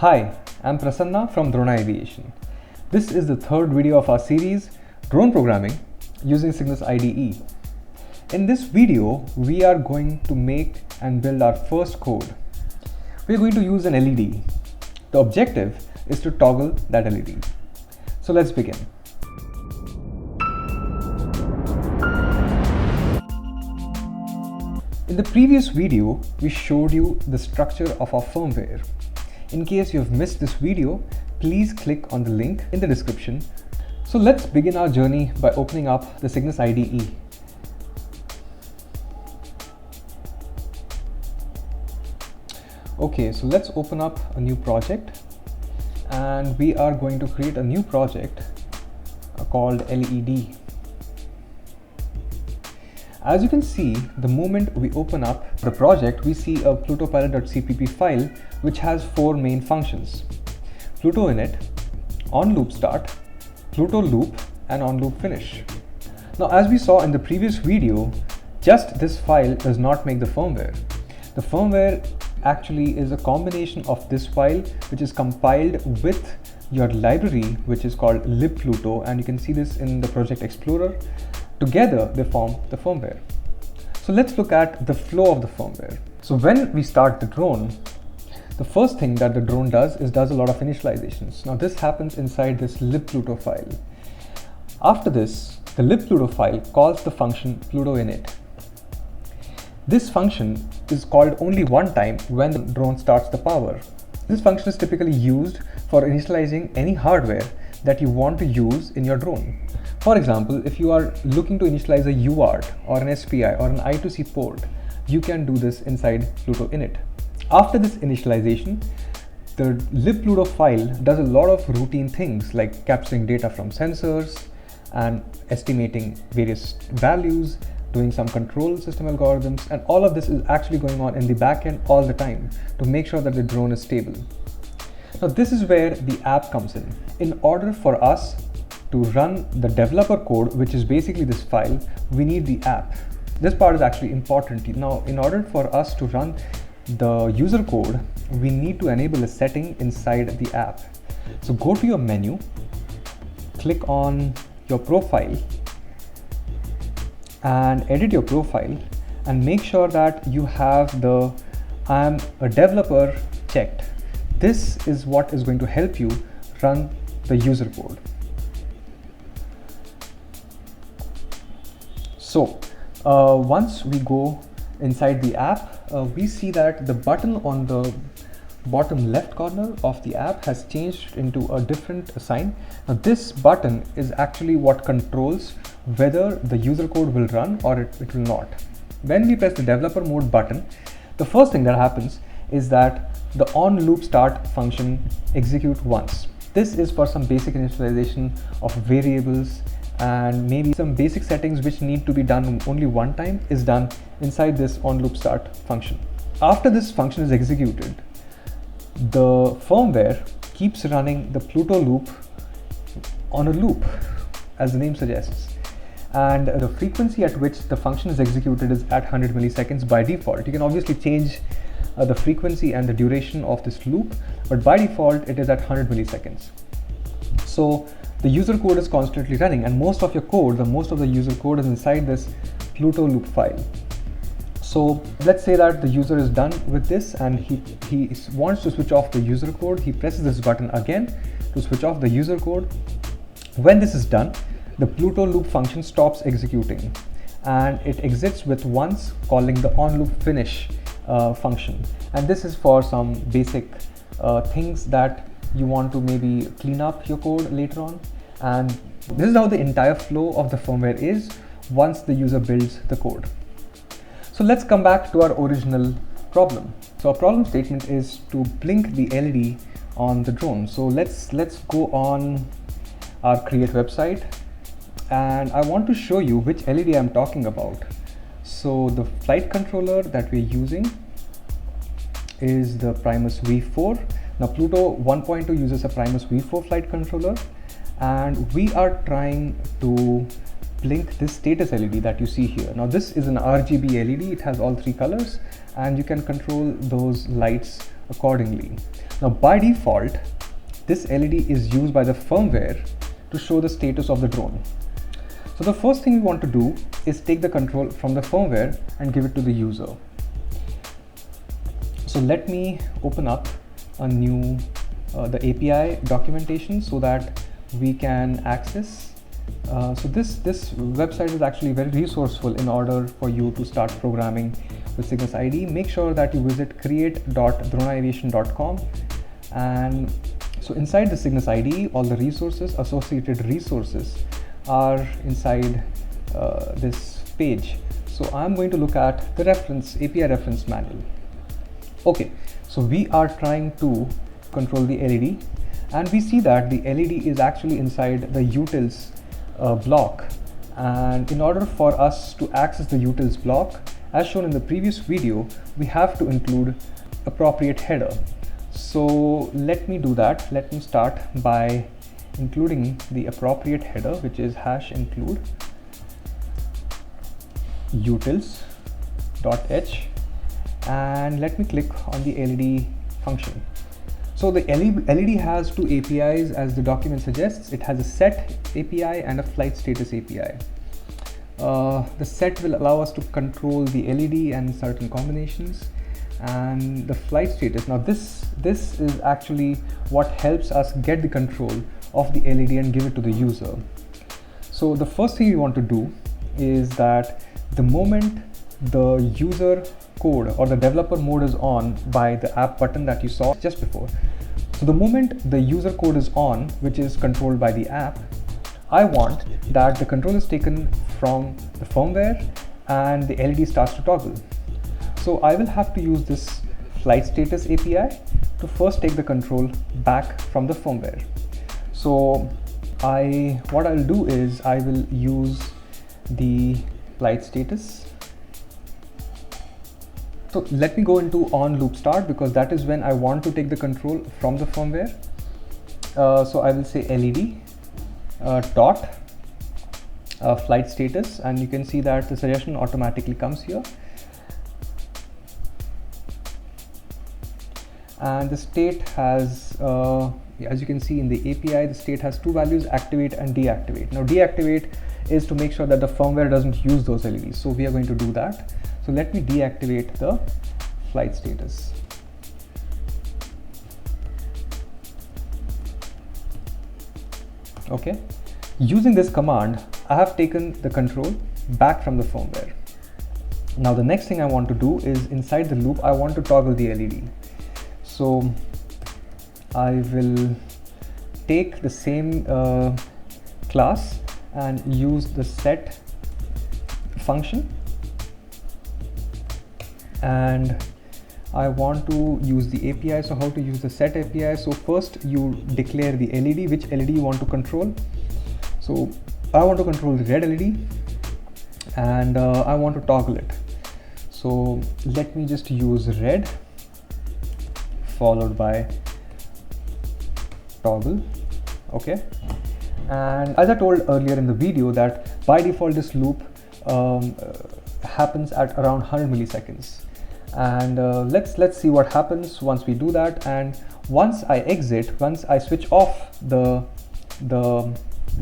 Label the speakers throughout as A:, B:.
A: Hi, I'm Prasanna from Drona Aviation. This is the third video of our series, Drone Programming using Cygnus IDE. In this video, we are going to make and build our first code. We're going to use an LED. The objective is to toggle that LED. So let's begin. In the previous video, we showed you the structure of our firmware. In case you have missed this video, please click on the link in the description. So let's begin our journey by opening up the Cygnus IDE. Okay, so let's open up a new project, and we are going to create a new project called LED. As you can see, the moment we open up the project, we see a plutopilot.cpp file which has four main functions: Pluto init, onLoop start, Pluto loop, and onLoop finish. Now, as we saw in the previous video, just this file does not make the firmware. The firmware actually is a combination of this file, which is compiled with your library, which is called libpluto, and you can see this in the Project Explorer. Together they form the firmware. So let's look at the flow of the firmware. So when we start the drone, the first thing that the drone does a lot of initializations. Now this happens inside this libpluto file. After this, the libpluto file calls the function pluto init. This function is called only one time when the drone starts the power. This function is typically used for initializing any hardware that you want to use in your drone. For example, if you are looking to initialize a UART or an SPI or an I2C port, you can do this inside Pluto init. After this initialization, the libpluto file does a lot of routine things like capturing data from sensors and estimating various values, doing some control system algorithms, and all of this is actually going on in the backend all the time to make sure that the drone is stable. Now this is where the app comes in. In order for us to run the developer code, which is basically this file, we need the app. This part is actually important. Now, in order for us to run the user code, we need to enable a setting inside the app. So go to your menu, click on your profile and edit your profile, and make sure that you have the I am a developer checked. This is what is going to help you run the user code. So once we go inside the app, we see that the button on the bottom left corner of the app has changed into a different sign. Now this button is actually what controls whether the user code will run or it will not. When we press the developer mode button, the first thing that happens is that the onLoop start function executes once. This is for some basic initialization of variables, and maybe some basic settings which need to be done only one time is done inside this onLoop start function. After this function is executed, the firmware keeps running the Pluto loop on a loop, as the name suggests. And the frequency at which the function is executed is at 100 milliseconds by default. You can obviously change the frequency and the duration of this loop, but by default it is at 100 milliseconds. So the user code is constantly running, and most of your code, most of the user code is inside this Pluto loop file. So let's say that the user is done with this and he wants to switch off the user code. He presses this button again to switch off the user code. When this is done, the Pluto loop function stops executing and it exits with once calling the onLoop finish function. And this is for some basic things that you want to maybe clean up your code later on. And this is how the entire flow of the firmware is once the user builds the code. So let's come back to our original problem. So our problem statement is to blink the LED on the drone. So let's go on our create website, and I want to show you which LED I'm talking about. So the flight controller that we're using is the Primus V4. Now Pluto 1.2 uses a Primus V4 flight controller, and we are trying to blink this status LED that you see here. Now this is an RGB LED, it has all three colors, and you can control those lights accordingly. Now by default, this LED is used by the firmware to show the status of the drone. So the first thing we want to do is take the control from the firmware and give it to the user. So let me open up a new the API documentation so that we can access. So this website is actually very resourceful in order for you to start programming with Cygnus IDE. Make sure that you visit create.droneaviation.com, and so inside the Cygnus IDE, all the resources, associated resources, are inside this page. So I'm going to look at the API reference manual. Okay, so we are trying to control the LED, and we see that the LED is actually inside the utils block, and in order for us to access the utils block, as shown in the previous video, we have to include appropriate header. So let me do that. Let me start by including the appropriate header, which is #include utils.h, and let me click on the LED function. So the LED has two APIs, as the document suggests. It has a set API and a flight status API. The set will allow us to control the LED and certain combinations, and the flight status, now this is actually what helps us get the control of the LED and give it to the user. So the first thing you want to do is that the moment the user code or the developer mode is on by the app button that you saw just before, so the moment the user code is on, which is controlled by the app, I want that the control is taken from the firmware and the LED starts to toggle. So I will have to use this flight status API to first take the control back from the firmware. So what I'll do is I will use the flight status. So let me go into on loop start, because that is when I want to take the control from the firmware. So I will say LED dot flight status, and you can see that the suggestion automatically comes here, and the state has as you can see in the API, the state has two values, activate and deactivate. Now deactivate is to make sure that the firmware doesn't use those LEDs, so we are going to do that. So let me deactivate the flight status. Okay, using this command, I have taken the control back from the firmware. Now the next thing I want to do is, inside the loop, I want to toggle the LED. So I will take the same class and use the set function, and I want to use the API. So how to use the set API? So first you declare the LED, which LED you want to control. So I want to control the red LED, and I want to toggle it. So let me just use red followed by toggle. Okay, and as I told earlier in the video, that by default this loop happens at around 100 milliseconds, and let's see what happens once we do that. And once I switch off the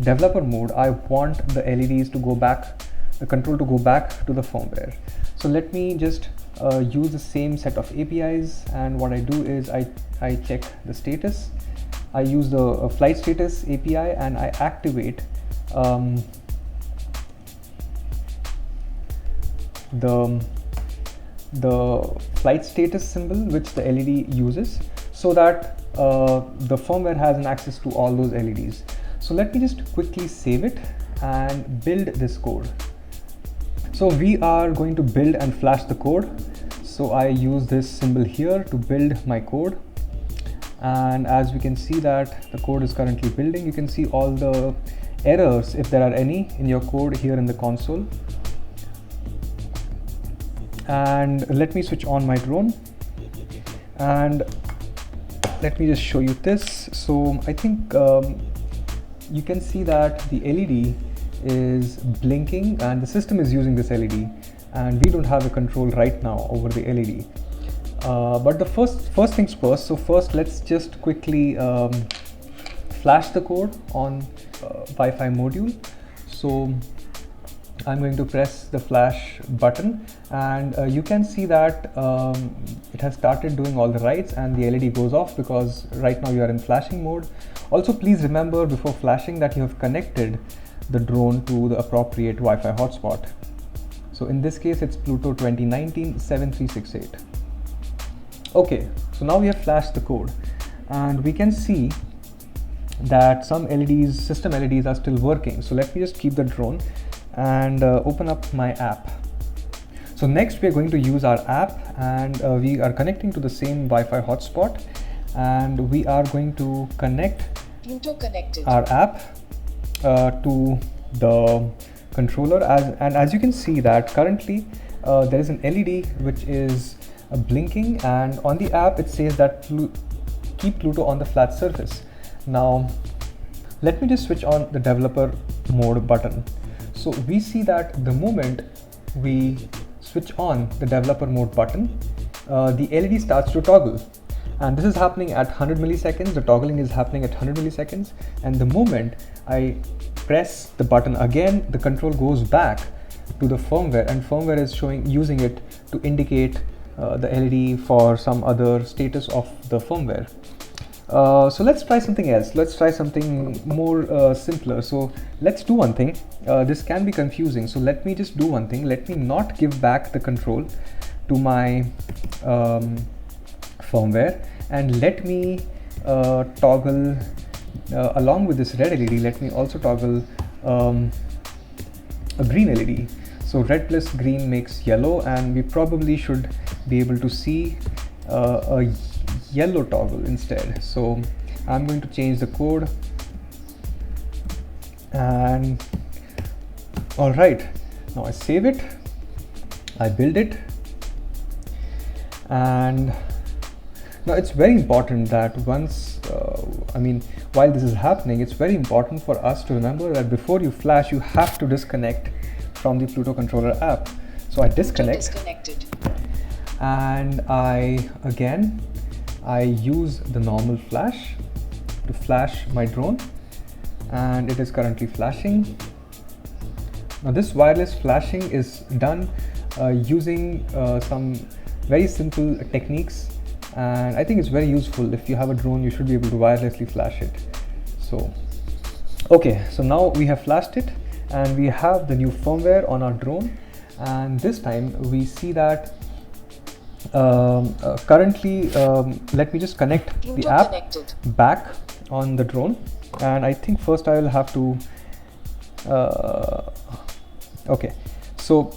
A: developer mode, I want the LEDs to go back, the control to go back to the firmware. So let me just use the same set of APIs, and what I do is I check the status. I use the flight status API, and I activate the flight status symbol which the LED uses, so that the firmware has an access to all those LEDs. So let me just quickly save it and build this code. So we are going to build and flash the code. So I use this symbol here to build my code, and as we can see that the code is currently building. You can see all the errors, if there are any, in your code here in the console. And let me switch on my drone, and let me just show you this. So I think you can see that the LED is blinking, and the system is using this LED, and we don't have a control right now over the LED. But the first things first. So first, let's just quickly flash the code on Wi-Fi module. So I'm going to press the flash button, and you can see that it has started doing all the writes and the LED goes off because right now you are in flashing mode. Also, please remember before flashing that you have connected the drone to the appropriate Wi-Fi hotspot. So in this case, it's Pluto 2019-7368. Okay, so now we have flashed the code, and we can see that some LEDs, system LEDs, are still working. So let me just keep the drone and open up my app. So next we are going to use our app, and we are connecting to the same Wi-Fi hotspot, and we are going to connect our app to the controller. As you can see that currently there is an LED which is blinking, and on the app it says that keep Pluto on the flat surface. Now let me just switch on the developer mode button. So we see that the moment we switch on the developer mode button, the LED starts to toggle, and this is happening at 100 milliseconds. The toggling is happening at 100 milliseconds, and the moment I press the button again, the control goes back to the firmware, and firmware is using it to indicate the LED for some other status of the firmware. So let's try something else. Let's try something more simpler. So let's do one thing. This can be confusing, so let me just do one thing. Let me not give back the control to my firmware, and let me toggle along with this red LED. Let me also toggle a green LED. So red plus green makes yellow, and we probably should be able to see a yellow toggle instead. So I'm going to change the code, and all right, now I save it, I build it, and now it's very important that once while this is happening, it's very important for us to remember that before you flash, you have to disconnect from the Pluto controller app. So I disconnected, and I use the normal flash to flash my drone, and it is currently flashing. Now this wireless flashing is done using some very simple techniques, and I think it's very useful. If you have a drone, you should be able to wirelessly flash it. So okay, so now we have flashed it, and we have the new firmware on our drone, and this time we see that currently let me just connect the app back on the drone, and I think first I will have to okay, so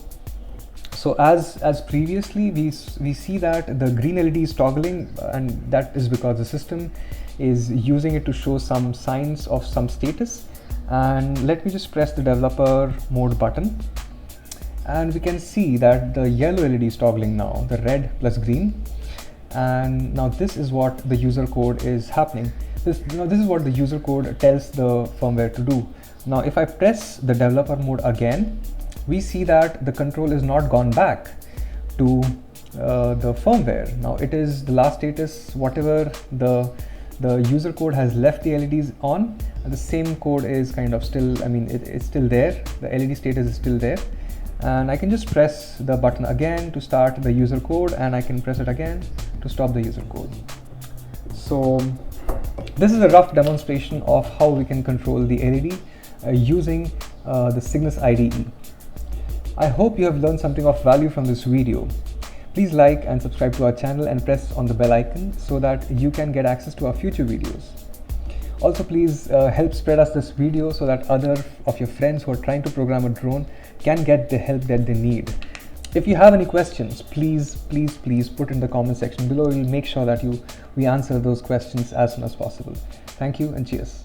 A: as previously we see that the green LED is toggling, and that is because the system is using it to show some signs of some status. And let me just press the developer mode button, and we can see that the yellow LED is toggling now, the red plus green. And now this is what the user code is happening. This is what the user code tells the firmware to do. Now if I press the developer mode again, we see that the control is not gone back to the firmware. Now it is the last status, whatever the user code has left the LEDs on, and the same code is kind of still, it's still there. The LED status is still there, and I can just press the button again to start the user code, and I can press it again to stop the user code. So this is a rough demonstration of how we can control the LED using the Cygnus IDE. I hope you have learned something of value from this video. Please like and subscribe to our channel and press on the bell icon so that you can get access to our future videos. Also, please help spread us this video so that other of your friends who are trying to program a drone can get the help that they need. If you have any questions, please put in the comment section below. We'll make sure that we answer those questions as soon as possible. Thank you and cheers.